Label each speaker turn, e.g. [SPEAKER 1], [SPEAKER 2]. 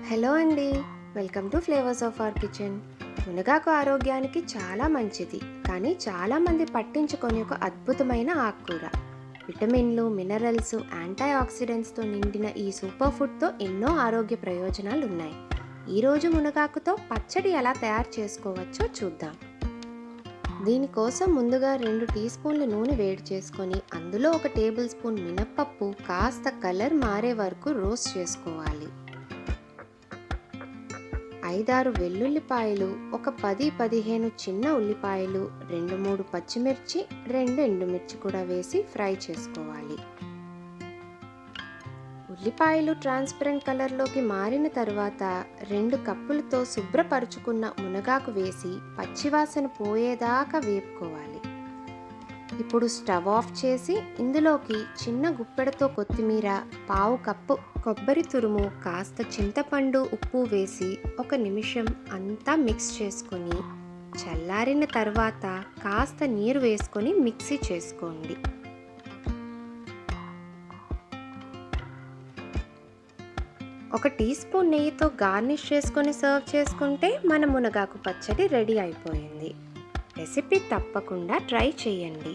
[SPEAKER 1] Hello అండి, welcome to flavours of our kitchen. మునగాకు ఆరోగ్యానికి చాలా మంచిది, కానీ చాలామంది పట్టించుకొని ఒక అద్భుతమైన ఆకుకూర. విటమిన్లు, మినరల్స్, యాంటీ ఆక్సిడెంట్స్తో నిండిన ఈ సూపర్ ఫుడ్తో ఎన్నో ఆరోగ్య ప్రయోజనాలు ఉన్నాయి. ఈరోజు మునగాకుతో పచ్చడి ఎలా తయారు చేసుకోవచ్చో చూద్దాం. దీనికోసం ముందుగా 2 టీ స్పూన్ల నూనె వేడి చేసుకొని అందులో 1 టేబుల్ స్పూన్ మినప్పప్పు కాస్త కలర్ మారే వరకు రోస్ట్ చేసుకోవాలి. 5-6 వెల్లుల్లిపాయలు, ఒక 10-15 చిన్న ఉల్లిపాయలు, 2-3 పచ్చిమిర్చి, 2 ఎండుమిర్చి కూడా వేసి ఫ్రై చేసుకోవాలి. ఉల్లిపాయలు ట్రాన్స్పరెంట్ కలర్లోకి మారిన తర్వాత 2 కప్పులతో శుభ్రపరుచుకున్న మునగాకు వేసి పచ్చివాసన పోయేదాకా వేపుకోవాలి. ఇప్పుడు స్టవ్ ఆఫ్ చేసి ఇందులోకి చిన్న గుప్పెడతో కొత్తిమీర, 1/2 కప్పు కొబ్బరి తురుము, కాస్త చింతపండు, ఉప్పు వేసి 1 నిమిషం అంతా మిక్స్ చేసుకొని చల్లారిన తర్వాత కాస్త నీరు వేసుకొని మిక్సీ చేసుకోండి. ఒక టీ స్పూన్ నెయ్యితో గార్నిష్ చేసుకొని సర్వ్ చేసుకుంటే మన మునగాకు పచ్చడి రెడీ అయిపోయింది. రెసిపీ తప్పకుండా ట్రై చేయండి.